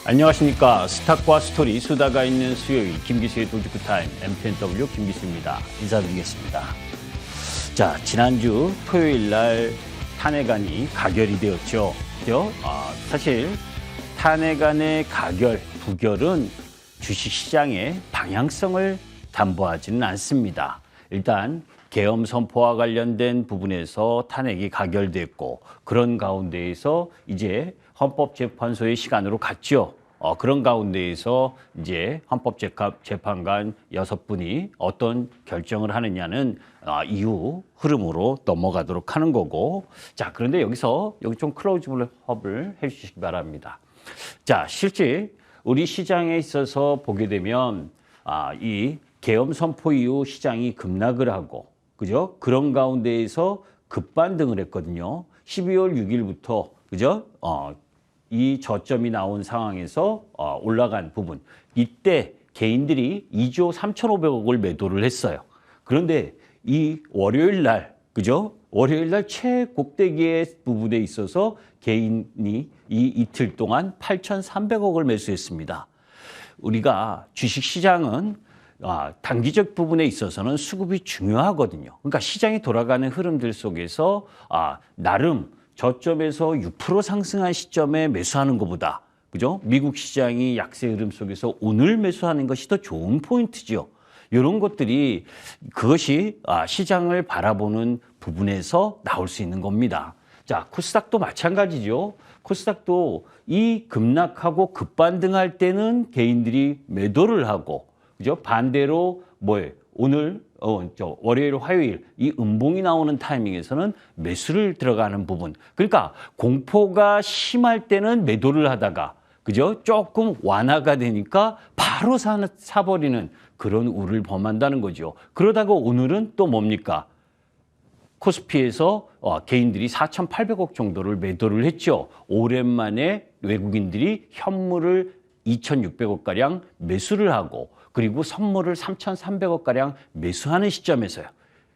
안녕하십니까. 스탁과 스토리 수다가 있는 수요일 김기수의 도지쿠타임 MTNW 김기수입니다. 인사드리겠습니다. 자, 지난주 토요일 날 탄핵안이 가결이 되었죠. 그죠? 사실 탄핵안의 가결, 부결은 주식시장의 방향성을 담보하지는 않습니다. 일단 계엄 선포와 관련된 부분에서 탄핵이 가결됐고 그런 가운데에서 이제 헌법재판소의 시간으로 갔죠. 그런 가운데에서 이제 헌법재판관 6분이 어떤 결정을 하느냐는 이후 흐름으로 넘어가도록 하는 거고. 자, 그런데 여기 좀 클로즈업을 해주시기 바랍니다. 자, 실제 우리 시장에 있어서 보게 되면 이 계엄 선포 이후 시장이 급락을 하고, 그죠? 그런 가운데에서 급반등을 했거든요. 12월 6일부터, 그죠? 이 저점이 나온 상황에서 올라간 부분. 이때 개인들이 2조 3,500억을 매도를 했어요. 그런데 이 월요일 날, 그죠? 월요일 날 최고대기의 부분에 있어서 개인이 이 이틀 동안 8,300억을 매수했습니다. 우리가 주식시장은 단기적 부분에 있어서는 수급이 중요하거든요. 그러니까 시장이 돌아가는 흐름들 속에서 나름 저점에서 6% 상승한 시점에 매수하는 것보다, 그죠? 미국 시장이 약세 흐름 속에서 오늘 매수하는 것이 더 좋은 포인트죠. 이런 것들이 그것이 시장을 바라보는 부분에서 나올 수 있는 겁니다. 자, 코스닥도 마찬가지죠. 코스닥도 이 급락하고 급반등할 때는 개인들이 매도를 하고, 그죠? 반대로 오늘 월요일, 화요일 이 음봉이 나오는 타이밍에서는 매수를 들어가는 부분. 그러니까 공포가 심할 때는 매도를 하다가, 그죠? 조금 완화가 되니까 바로 사버리는 그런 우를 범한다는 거죠. 그러다가 오늘은 또 뭡니까? 코스피에서 개인들이 4,800억 정도를 매도를 했죠. 오랜만에 외국인들이 현물을 2,600억가량 매수를 하고, 그리고 선물을 3,300억가량 매수하는 시점에서요.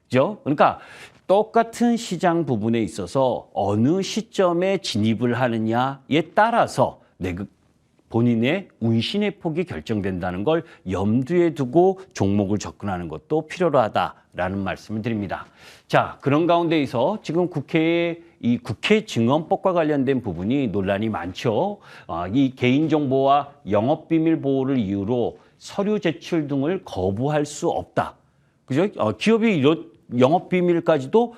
그죠? 그러니까 똑같은 시장 부분에 있어서 어느 시점에 진입을 하느냐에 따라서 본인의 운신의 폭이 결정된다는 걸 염두에 두고 종목을 접근하는 것도 필요로 하다라는 말씀을 드립니다. 자, 그런 가운데에서 지금 국회의 이 국회 증언법과 관련된 부분이 논란이 많죠. 이 개인정보와 영업비밀 보호를 이유로 서류 제출 등을 거부할 수 없다. 그죠? 기업이 이런 영업비밀까지도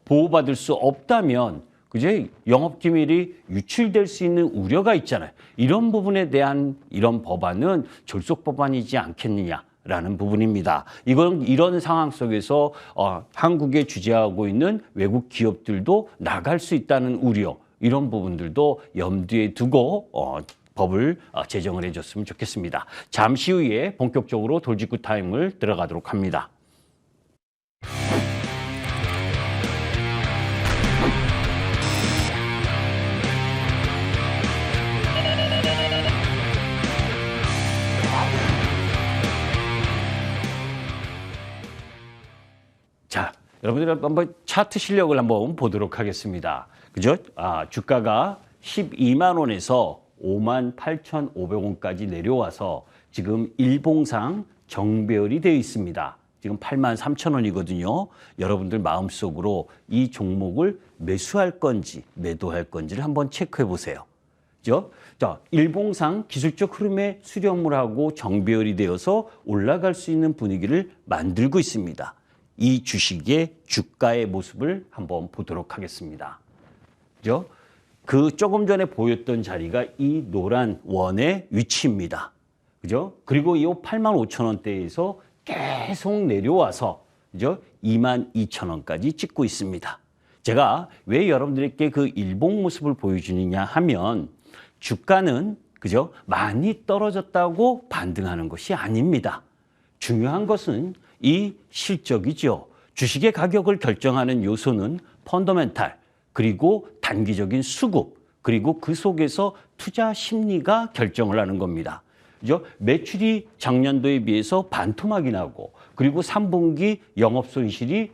보호받을 수 없다면, 그죠? 영업기밀이 유출될 수 있는 우려가 있잖아요. 이런 부분에 대한 이런 법안은 졸속 법안이지 않겠느냐라는 부분입니다. 이런 상황 속에서 한국에 주재하고 있는 외국 기업들도 나갈 수 있다는 우려, 이런 부분들도 염두에 두고 법을 제정을 해줬으면 좋겠습니다. 잠시 후에 본격적으로 돌직구 타임을 들어가도록 합니다. 자, 여러분들 한번 차트 실력을 한번 보도록 하겠습니다. 그죠? 주가가 12만 원에서 58,500원까지 내려와서 지금 일봉상 정배열이 되어 있습니다. 지금 83,000원이거든요. 여러분들 마음속으로 이 종목을 매수할 건지 매도할 건지를 한번 체크해 보세요. 그죠? 자, 일봉상 기술적 흐름에 수렴을 정배열이 되어서 올라갈 수 있는 분위기를 만들고 있습니다. 이 주식의 주가의 모습을 한번 보도록 하겠습니다. 그죠? 그 조금 전에 보였던 자리가 이 노란 원의 위치입니다. 그죠? 그리고 이 85,000원대에서 계속 내려와서, 그죠? 22,000원까지 찍고 있습니다. 제가 왜 여러분들에게 그 일봉 모습을 보여주느냐 하면, 주가는, 그죠? 많이 떨어졌다고 반등하는 것이 아닙니다. 중요한 것은 이 실적이죠. 주식의 가격을 결정하는 요소는 펀더멘탈, 그리고 단기적인 수급, 그리고 그 속에서 투자 심리가 결정을 하는 겁니다. 그죠? 매출이 작년도에 비해서 반토막이 나고, 그리고 3분기 영업 손실이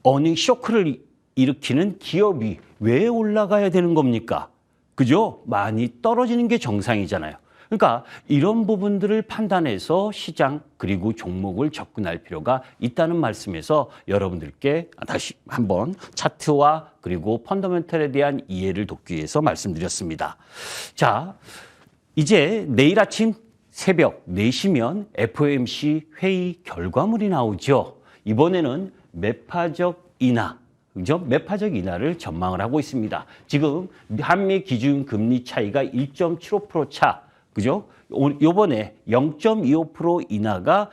어닝 쇼크를 일으키는 기업이 왜 올라가야 되는 겁니까? 그죠? 많이 떨어지는 게 정상이잖아요. 그러니까 이런 부분들을 판단해서 시장 그리고 종목을 접근할 필요가 있다는 말씀에서 여러분들께 다시 한번 차트와 그리고 펀더멘털에 대한 이해를 돕기 위해서 말씀드렸습니다. 자, 이제 내일 아침 새벽 4시면 FOMC 회의 결과물이 나오죠. 이번에는 매파적 인하, 그죠? 매파적 인하를 전망을 하고 있습니다. 지금 한미 기준 금리 차이가 1.75% 차, 그죠? 요번에 0.25% 인하가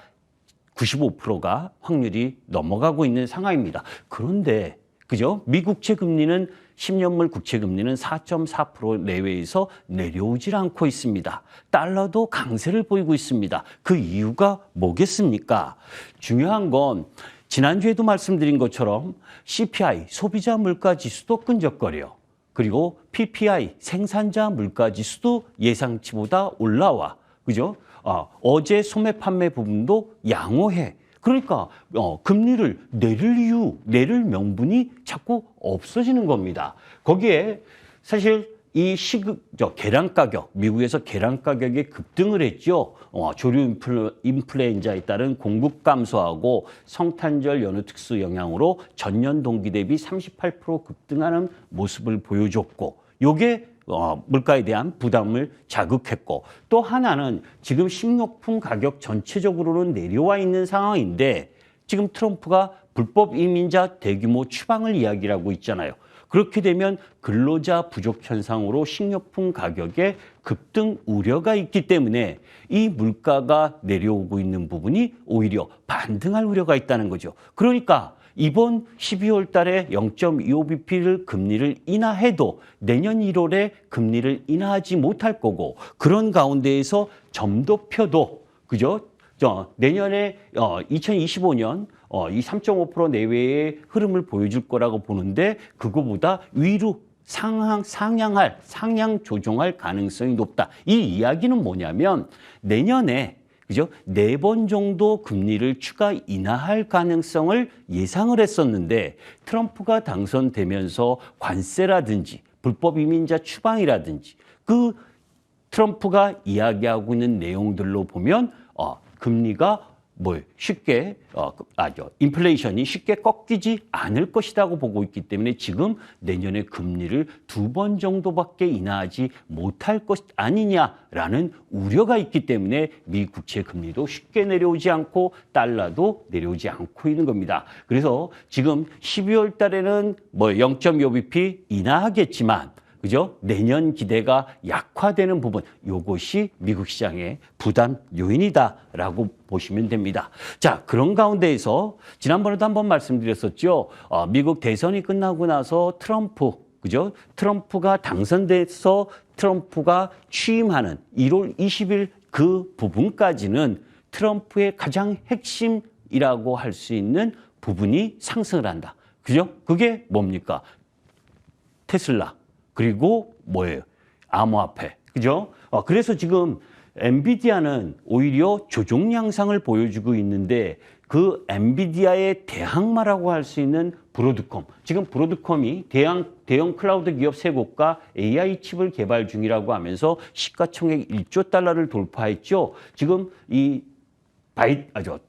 95%가 확률이 넘어가고 있는 상황입니다. 그런데, 그죠? 미국채 금리는 10년물 국채 금리는 4.4% 내외에서 내려오질 않고 있습니다. 달러도 강세를 보이고 있습니다. 그 이유가 뭐겠습니까? 중요한 건 지난주에도 말씀드린 것처럼 CPI, 소비자 물가 지수도 끈적거려. 그리고 PPI, 생산자 물가 지수도 예상치보다 올라와. 그죠? 어제 소매 판매 부분도 양호해. 그러니까 금리를 내릴 명분이 자꾸 없어지는 겁니다. 거기에 사실 이 계란 가격, 미국에서 계란 가격이 급등을 했죠. 조류 인플루엔자에 따른 공급 감소하고 성탄절 연휴 특수 영향으로 전년 동기 대비 38% 급등하는 모습을 보여줬고, 요게 물가에 대한 부담을 자극했고, 또 하나는 지금 식료품 가격 전체적으로는 내려와 있는 상황인데 지금 트럼프가 불법 이민자 대규모 추방을 이야기하고 있잖아요. 그렇게 되면 근로자 부족 현상으로 식료품 가격에 급등 우려가 있기 때문에 이 물가가 내려오고 있는 부분이 오히려 반등할 우려가 있다는 거죠. 그러니까 이번 12월 달에 0.25bp를 금리를 인하해도 내년 1월에 금리를 인하하지 못할 거고, 그런 가운데에서 점도표도, 그죠? 내년에 2025년 이 3.5% 내외의 흐름을 보여줄 거라고 보는데, 그거보다 위로 상향 조정할 가능성이 높다. 이 이야기는 뭐냐면 내년에, 그죠? 4번 정도 금리를 추가 인하할 가능성을 예상을 했었는데, 트럼프가 당선되면서 관세라든지 불법 이민자 추방이라든지 그 트럼프가 이야기하고 있는 내용들로 보면 금리가 쉽게 인플레이션이 쉽게 꺾이지 않을 것이라고 보고 있기 때문에 지금 내년에 금리를 2번 정도밖에 인하하지 못할 것 아니냐라는 우려가 있기 때문에 미 국채 금리도 쉽게 내려오지 않고 달러도 내려오지 않고 있는 겁니다. 그래서 지금 12월 달에는 0.25bp 인하하겠지만, 그죠? 내년 기대가 약화되는 부분, 요것이 미국 시장의 부담 요인이다라고 보시면 됩니다. 자, 그런 가운데에서 지난번에도 한번 말씀드렸었죠. 미국 대선이 끝나고 나서 그죠? 트럼프가 당선돼서 트럼프가 취임하는 1월 20일 그 부분까지는 트럼프의 가장 핵심이라고 할 수 있는 부분이 상승을 한다. 그죠? 그게 뭡니까? 테슬라. 그리고 암호화폐. 그죠? 그래서 지금 엔비디아는 오히려 조정 양상을 보여주고 있는데, 그 엔비디아의 대항마라고 할 수 있는 브로드컴. 지금 브로드컴이 대형 클라우드 기업 3곳과 AI 칩을 개발 중이라고 하면서 시가총액 1조 달러를 돌파했죠. 지금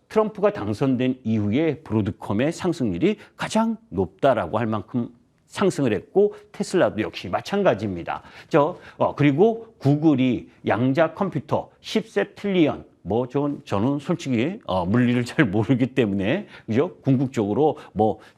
트럼프가 당선된 이후에 브로드컴의 상승률이 가장 높다라고 할 만큼 상승을 했고, 테슬라도 역시 마찬가지입니다. 그리고 구글이 양자 컴퓨터 10세 트릴리언, 저는 솔직히 물리를 잘 모르기 때문에, 그죠? 궁극적으로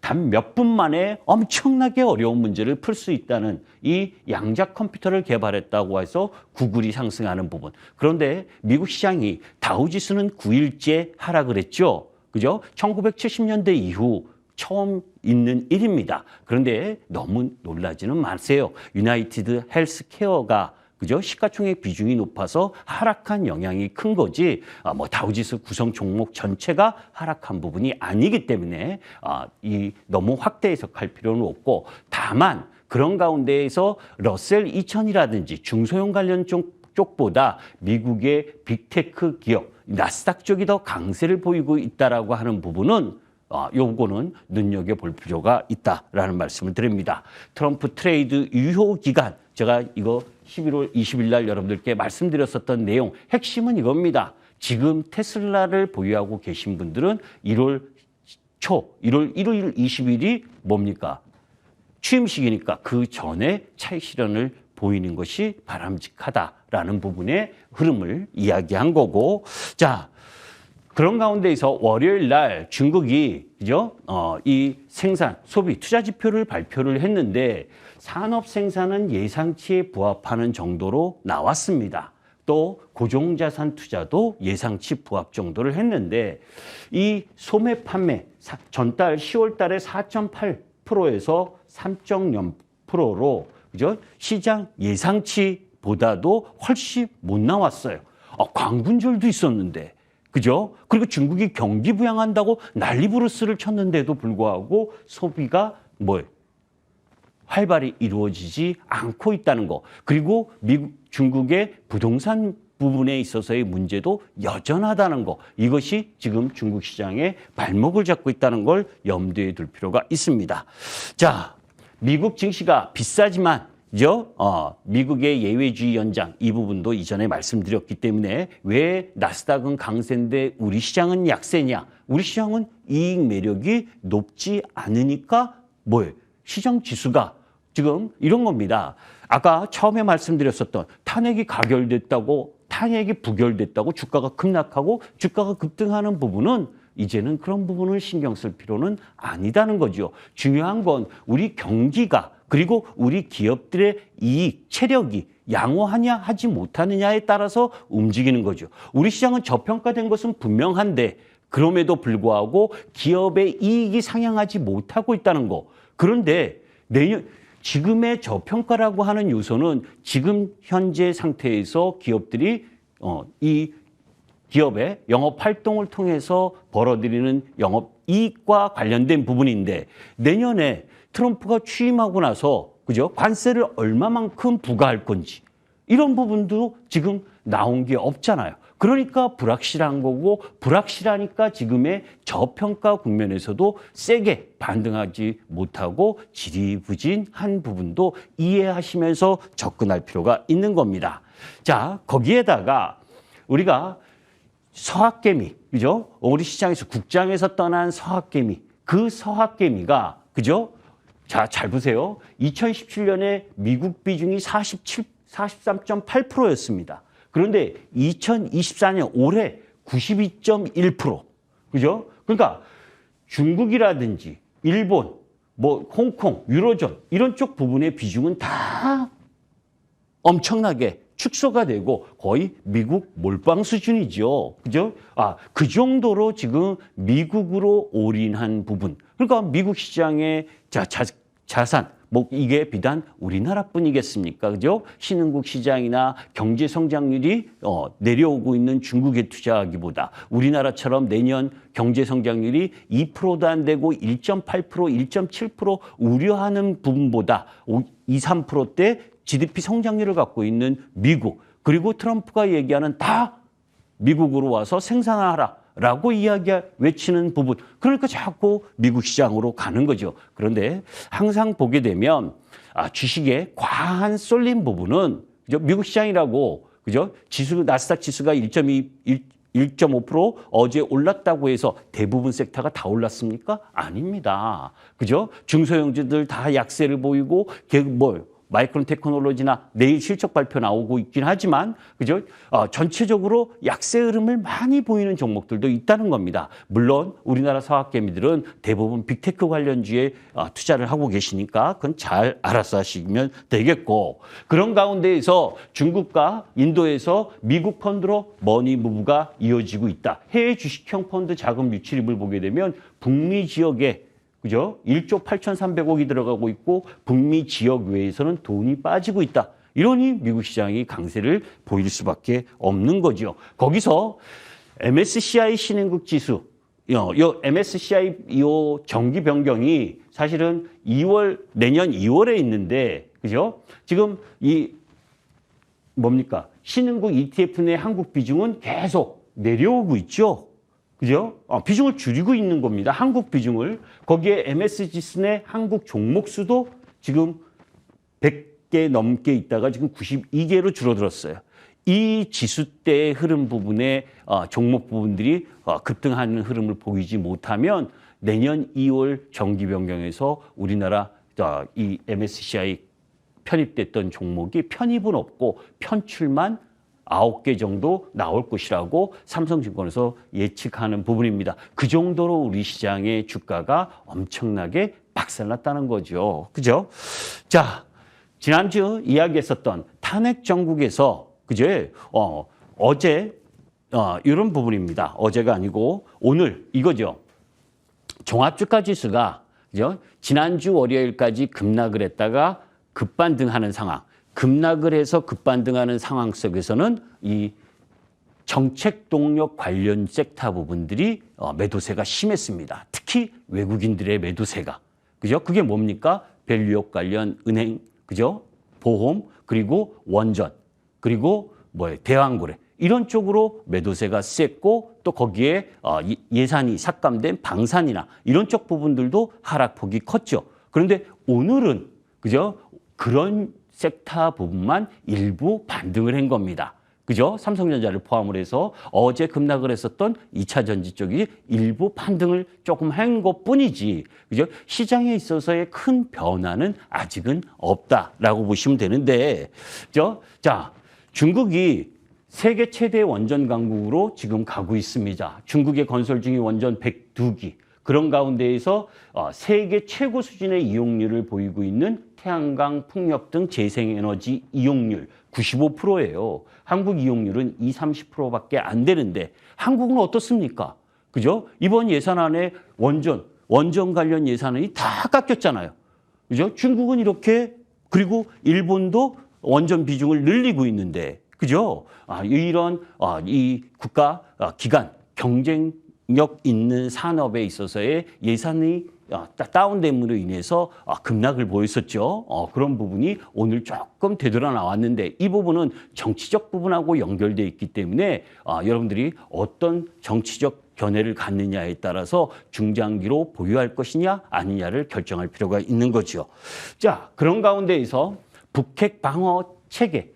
단 몇 분 만에 엄청나게 어려운 문제를 풀 수 있다는 이 양자 컴퓨터를 개발했다고 해서 구글이 상승하는 부분. 그런데 미국 시장이 다우지수는 9일째 하락을 했죠. 그죠? 1970년대 이후 처음 있는 일입니다. 그런데 너무 놀라지는 마세요. 유나이티드 헬스케어가, 그죠? 시가총액 비중이 높아서 하락한 영향이 큰 거지, 다우지수 구성 종목 전체가 하락한 부분이 아니기 때문에 너무 확대 해석할 필요는 없고, 다만 그런 가운데에서 러셀 2000이라든지 중소형 관련 쪽보다 미국의 빅테크 기업, 나스닥 쪽이 더 강세를 보이고 있다라고 하는 부분은 요거는 눈여겨볼 필요가 있다라는 말씀을 드립니다. 트럼프 트레이드 유효 기간, 제가 이거 11월 20일 날 여러분들께 말씀드렸었던 내용, 핵심은 이겁니다. 지금 테슬라를 보유하고 계신 분들은 1월 1일 20일이 뭡니까? 취임식이니까 그 전에 차익 실현을 보이는 것이 바람직하다라는 부분의 흐름을 이야기한 거고, 자, 그런 가운데에서 월요일 날 중국이 그죠? 이 생산, 소비, 투자 지표를 발표를 했는데 산업 생산은 예상치에 부합하는 정도로 나왔습니다. 또 고정자산 투자도 예상치 부합 정도를 했는데 이 소매 판매 전달 10월 달에 4.8%에서 3.0%로 그죠? 시장 예상치보다도 훨씬 못 나왔어요. 광분절도 있었는데. 그죠? 그리고 중국이 경기 부양한다고 난리부르스를 쳤는데도 불구하고 소비가 활발히 이루어지지 않고 있다는 거. 그리고 중국의 부동산 부분에 있어서의 문제도 여전하다는 거. 이것이 지금 중국 시장의 발목을 잡고 있다는 걸 염두에 둘 필요가 있습니다. 자, 미국 증시가 비싸지만 미국의 예외주의 연장 이 부분도 이전에 말씀드렸기 때문에 왜 나스닥은 강세인데 우리 시장은 약세냐? 우리 시장은 이익 매력이 높지 않으니까 시장 지수가 지금 이런 겁니다. 아까 처음에 말씀드렸었던 탄핵이 부결됐다고 주가가 급락하고 주가가 급등하는 부분은 이제는 그런 부분을 신경 쓸 필요는 아니다는 거죠. 중요한 건 우리 경기가 그리고 우리 기업들의 이익, 체력이 양호하냐 하지 못하느냐에 따라서 움직이는 거죠. 우리 시장은 저평가된 것은 분명한데 그럼에도 불구하고 기업의 이익이 상향하지 못하고 있다는 거. 그런데 지금의 저평가라고 하는 요소는 지금 현재 상태에서 기업들이 이 기업의 영업 활동을 통해서 벌어들이는 영업 이익과 관련된 부분인데 내년에 트럼프가 취임하고 나서 그죠? 관세를 얼마만큼 부과할 건지 이런 부분도 지금 나온 게 없잖아요. 그러니까 불확실한 거고 불확실하니까 지금의 저평가 국면에서도 세게 반등하지 못하고 지리부진한 부분도 이해하시면서 접근할 필요가 있는 겁니다. 자, 거기에다가 우리가 서학개미, 그죠? 우리 시장에서 국장에서 떠난 서학개미, 그 서학개미가 그죠? 자, 잘 보세요. 2017년에 미국 비중이 43.8%였습니다. 그런데 2024년 올해 92.1%. 그죠? 그러니까 중국이라든지 일본, 홍콩, 유로존 이런 쪽 부분의 비중은 다 엄청나게 축소가 되고 거의 미국 몰빵 수준이죠. 그죠? 그 정도로 지금 미국으로 올인한 부분. 그러니까 미국 시장의 자산, 이게 비단 우리나라뿐이겠습니까? 그죠? 신흥국 시장이나 경제 성장률이 내려오고 있는 중국에 투자하기보다 우리나라처럼 내년 경제 성장률이 2%도 안 되고 1.8%, 1.7% 우려하는 부분보다 2, 3%대 GDP 성장률을 갖고 있는 미국, 그리고 트럼프가 얘기하는 다 미국으로 와서 생산하라라고 외치는 부분. 그러니까 자꾸 미국 시장으로 가는 거죠. 그런데 항상 보게 되면 주식에 과한 쏠림 부분은 그죠? 미국 시장이라고 그죠? 나스닥 지수가 1.5% 어제 올랐다고 해서 대부분 섹터가 다 올랐습니까? 아닙니다. 그죠? 중소형주들 다 약세를 보이고 마이크론 테크놀로지나 내일 실적 발표 나오고 있긴 하지만 그죠? 전체적으로 약세 흐름을 많이 보이는 종목들도 있다는 겁니다. 물론 우리나라 서학개미들은 대부분 빅테크 관련주에 투자를 하고 계시니까 그건 잘 알아서 하시면 되겠고, 그런 가운데에서 중국과 인도에서 미국 펀드로 머니 무브가 이어지고 있다. 해외 주식형 펀드 자금 유출입을 보게 되면 북미 지역에 그죠? 1조 8,300억이 들어가고 있고 북미 지역 외에서는 돈이 빠지고 있다. 이러니 미국 시장이 강세를 보일 수밖에 없는 거죠. 거기서 MSCI 신흥국 지수, MSCI 정기 변경이 사실은 내년 2월에 있는데, 그죠? 지금 신흥국 ETF 내 한국 비중은 계속 내려오고 있죠. 그죠? 비중을 줄이고 있는 겁니다. 한국 비중을. 거기에 MS지수의 한국 종목 수도 지금 100개 넘게 있다가 지금 92개로 줄어들었어요. 이 지수대의 흐름 부분에 종목 부분들이 급등하는 흐름을 보이지 못하면 내년 2월 정기 변경에서 우리나라 이 MSCI 편입됐던 종목이 편입은 없고 편출만 9개 정도 나올 것이라고 삼성증권에서 예측하는 부분입니다. 그 정도로 우리 시장의 주가가 엄청나게 박살났다는 거죠. 그죠? 자, 지난주 이야기했었던 탄핵 정국에서 그죠? 어제 이런 부분입니다. 어제가 아니고 오늘 이거죠. 종합주가 지수가 그죠? 지난주 월요일까지 급락을 했다가 급반등하는 상황. 급락을 해서 급반등하는 상황 속에서는 이 정책 동력 관련 섹터 부분들이 매도세가 심했습니다. 특히 외국인들의 매도세가. 그죠? 그게 뭡니까? 밸류업 관련 은행, 그죠? 보험, 그리고 원전, 그리고 대왕거래. 이런 쪽으로 매도세가 셌고 또 거기에 예산이 삭감된 방산이나 이런 쪽 부분들도 하락폭이 컸죠. 그런데 오늘은 그죠? 그런 섹터 부분만 일부 반등을 한 겁니다. 그죠? 삼성전자를 포함을 해서 어제 급락을 했었던 2차 전지 쪽이 일부 반등을 조금 한 것뿐이지. 그죠? 시장에 있어서의 큰 변화는 아직은 없다라고 보시면 되는데, 그죠? 자, 중국이 세계 최대 원전 강국으로 지금 가고 있습니다. 중국의 건설 중인 원전 102기. 그런 가운데에서 세계 최고 수준의 이용률을 보이고 있는 태양광, 풍력 등 재생에너지 이용률 95%예요. 한국 이용률은 30%밖에 안 되는데 한국은 어떻습니까? 그죠? 이번 예산안에 원전 관련 예산안이 다 깎였잖아요. 그죠? 중국은 이렇게 그리고 일본도 원전 비중을 늘리고 있는데 그죠? 이런 이 국가 기관 경쟁력 있는 산업에 있어서의 예산이 다운됨으로 인해서 급락을 보였었죠. 그런 부분이 오늘 조금 되돌아 나왔는데 이 부분은 정치적 부분하고 연결돼 있기 때문에 여러분들이 어떤 정치적 견해를 갖느냐에 따라서 중장기로 보유할 것이냐 아니냐를 결정할 필요가 있는 거죠. 자, 그런 가운데에서 북핵 방어 체계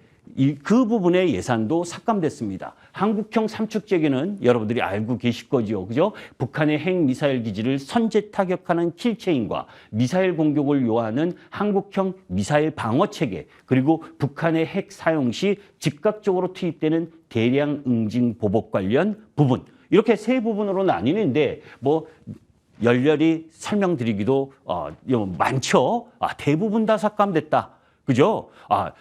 그 부분의 예산도 삭감됐습니다. 한국형 삼축체계는 여러분들이 알고 계실 거죠. 그죠? 북한의 핵미사일 기지를 선제 타격하는 킬체인과 미사일 공격을 요하는 한국형 미사일 방어체계 그리고 북한의 핵 사용 시 즉각적으로 투입되는 대량 응징 보복 관련 부분 이렇게 세 부분으로 나뉘는데 열렬히 설명드리기도 많죠. 대부분 다 삭감됐다. 그죠?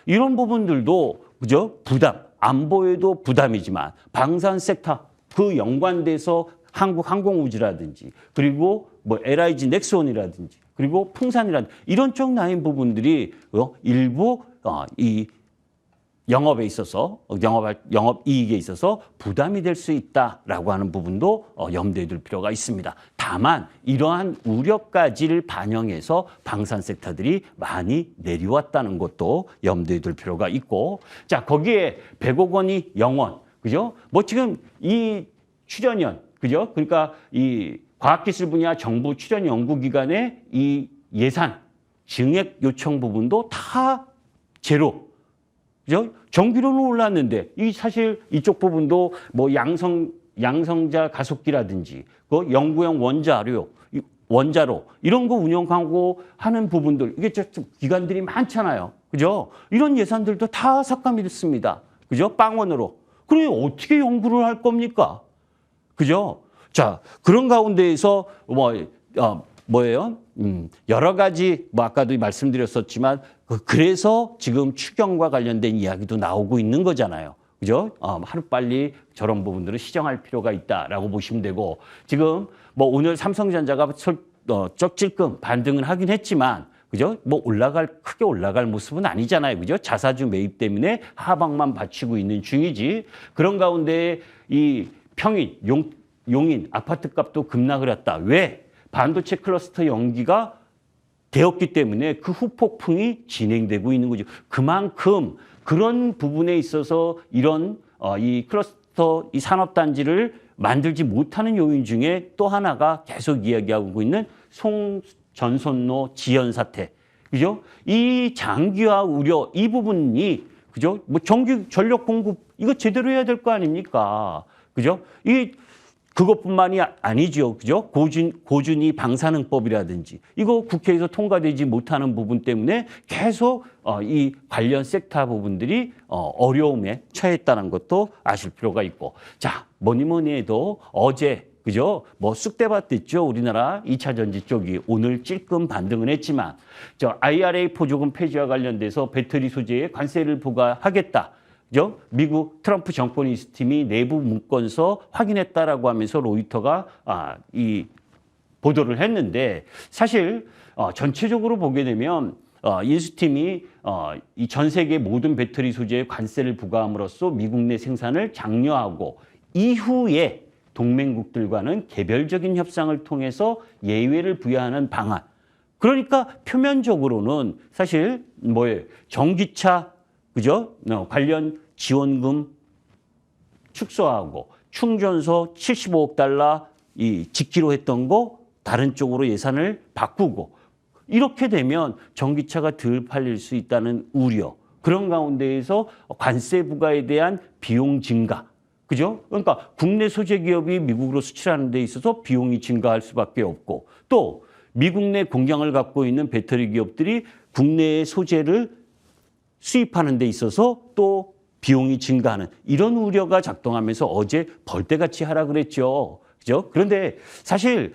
이런 부분들도, 그죠? 부담, 안보에도 부담이지만, 방산 섹터, 그 연관돼서 한국 항공우주라든지, 그리고 LIG 넥스원이라든지, 그리고 풍산이라든지, 이런 쪽 라인 부분들이 일부 이 영업에 있어서, 영업 이익에 있어서 부담이 될 수 있다라고 하는 부분도 염두에 둘 필요가 있습니다. 다만 이러한 우려까지를 반영해서 방산 섹터들이 많이 내려왔다는 것도 염두에 둘 필요가 있고, 자, 거기에 100억 원이 영원, 그죠? 지금 이 출연연, 그죠? 그러니까 이 과학기술 분야 정부 출연 연구기관의 이 예산, 증액 요청 부분도 다 제로. 그죠? 전기료는 올랐는데 이 사실 이쪽 부분도 양성자 가속기라든지 그 연구용 원자로 이런 거 운영하고 하는 부분들 이게 기관들이 많잖아요. 그죠? 이런 예산들도 다 삭감이 됐습니다. 그죠? 빵원으로. 그러면 어떻게 연구를 할 겁니까? 그죠? 자, 그런 가운데에서 여러 가지 아까도 말씀드렸었지만 그래서 지금 추경과 관련된 이야기도 나오고 있는 거잖아요. 그죠? 하루빨리 저런 부분들을 시정할 필요가 있다라고 보시면 되고 지금 오늘 삼성전자가 쩍찔끔 반등을 하긴 했지만 그죠? 크게 올라갈 모습은 아니잖아요. 그죠? 자사주 매입 때문에 하방만 받치고 있는 중이지. 그런 가운데 이 평인, 용인 아파트 값도 급락을 했다. 왜? 반도체 클러스터 연기가 되었기 때문에 그 후폭풍이 진행되고 있는 거죠. 그만큼 그런 부분에 있어서 이런 이 클러스터 이 산업단지를 만들지 못하는 요인 중에 또 하나가 계속 이야기하고 있는 송전선로 지연 사태. 그죠? 이 장기화 우려 이 부분이 그죠? 뭐 전력 공급 이거 제대로 해야 될 거 아닙니까? 그죠? 그것뿐만이 아니죠. 그죠? 고준위 방사능법이라든지 이거 국회에서 통과되지 못하는 부분 때문에 계속 이 관련 섹터 부분들이 어려움에 처했다는 것도 아실 필요가 있고. 자, 뭐니 해도 어제 그죠? 뭐 쑥대밭 됐죠. 우리나라 2차 전지 쪽이 오늘 찔끔 반등을 했지만 IRA 보조금 폐지와 관련돼서 배터리 소재에 관세를 부과하겠다. 그죠? 미국 트럼프 정권 인수팀이 내부 문건서 확인했다라고 하면서 로이터가 이 보도를 했는데 사실 전체적으로 보게 되면 인수팀이 이 전 세계 모든 배터리 소재에 관세를 부과함으로써 미국 내 생산을 장려하고 이후에 동맹국들과는 개별적인 협상을 통해서 예외를 부여하는 방안. 그러니까 표면적으로는 사실 전기차 그죠? 관련 지원금 축소하고 충전소 75억 달러 짓기로 했던 거 다른 쪽으로 예산을 바꾸고 이렇게 되면 전기차가 덜 팔릴 수 있다는 우려. 그런 가운데에서 관세 부과에 대한 비용 증가. 그죠? 그러니까 국내 소재 기업이 미국으로 수출하는 데 있어서 비용이 증가할 수밖에 없고 또 미국 내 공장을 갖고 있는 배터리 기업들이 국내의 소재를 수입하는 데 있어서 또 비용이 증가하는 이런 우려가 작동하면서 어제 벌떼같이 하락을 했죠. 그죠? 그런데 사실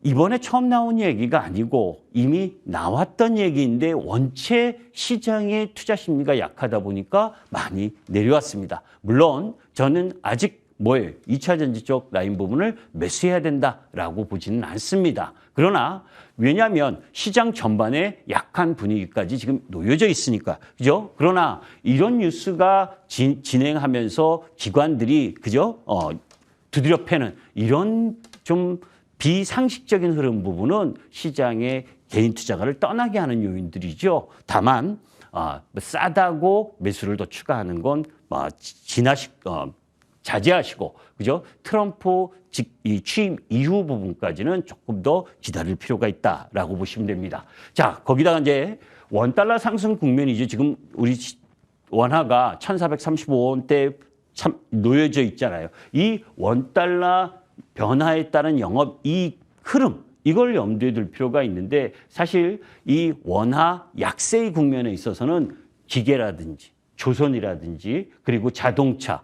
이번에 처음 나온 얘기가 아니고 이미 나왔던 얘기인데 원체 시장의 투자 심리가 약하다 보니까 많이 내려왔습니다. 물론 저는 아직 2차 전지 쪽 라인 부분을 매수해야 된다라고 보지는 않습니다. 그러나 왜냐하면 시장 전반에 약한 분위기까지 지금 놓여져 있으니까. 그죠? 그러나 이런 뉴스가 진행하면서 기관들이 그죠? 두드려 패는 이런 좀 비상식적인 흐름 부분은 시장의 개인 투자가를 떠나게 하는 요인들이죠. 다만 싸다고 매수를 더 추가하는 건 자제하시고 그죠? 트럼프 취임 이후 부분까지는 조금 더 기다릴 필요가 있다라고 보시면 됩니다. 자, 거기다가 이제 원달러 상승 국면이죠. 지금 우리 원화가 1,435원대 참 놓여져 있잖아요. 이 원달러 변화에 따른 영업이익 흐름 이걸 염두에 둘 필요가 있는데 사실 이 원화 약세의 국면에 있어서는 기계라든지 조선이라든지 그리고 자동차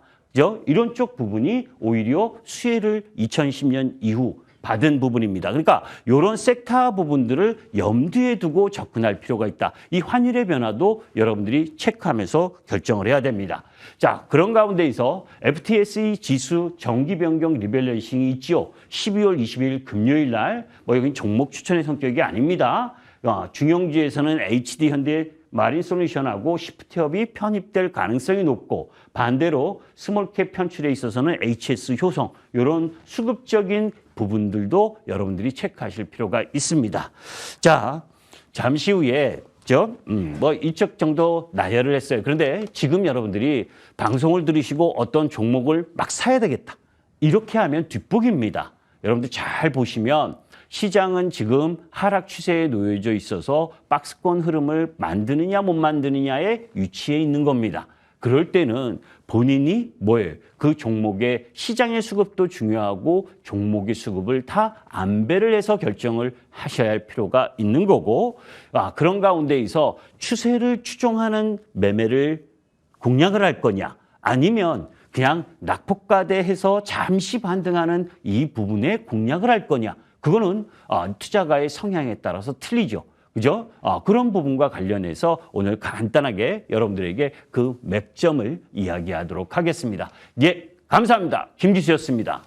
이런 쪽 부분이 오히려 수혜를 2010년 이후 받은 부분입니다. 그러니까 이런 섹터 부분들을 염두에 두고 접근할 필요가 있다. 이 환율의 변화도 여러분들이 체크하면서 결정을 해야 됩니다. 자, 그런 가운데에서 FTSE 지수 정기 변경 리밸런싱이 있죠. 12월 20일 금요일 날 여기 종목 추천의 성격이 아닙니다. 중형주에서는 HD 현대 마린솔루션하고 시프트협이 편입될 가능성이 높고 반대로 스몰캡 편출에 있어서는 HS 효성 이런 수급적인 부분들도 여러분들이 체크하실 필요가 있습니다. 자, 잠시 후에 이쪽 정도 나열을 했어요. 그런데 지금 여러분들이 방송을 들으시고 어떤 종목을 막 사야 되겠다. 이렇게 하면 뒷북입니다. 여러분들 잘 보시면 시장은 지금 하락 추세에 놓여져 있어서 박스권 흐름을 만드느냐 못 만드느냐의 위치에 있는 겁니다. 그럴 때는 본인이 그 종목의 시장의 수급도 중요하고 종목의 수급을 다 안배를 해서 결정을 하셔야 할 필요가 있는 거고 그런 가운데에서 추세를 추종하는 매매를 공략을 할 거냐 아니면 그냥 낙폭과대해서 잠시 반등하는 이 부분에 공략을 할 거냐 그거는 투자가의 성향에 따라서 틀리죠. 그죠? 그런 부분과 관련해서 오늘 간단하게 여러분들에게 그 맥점을 이야기하도록 하겠습니다. 예, 감사합니다. 김기수였습니다.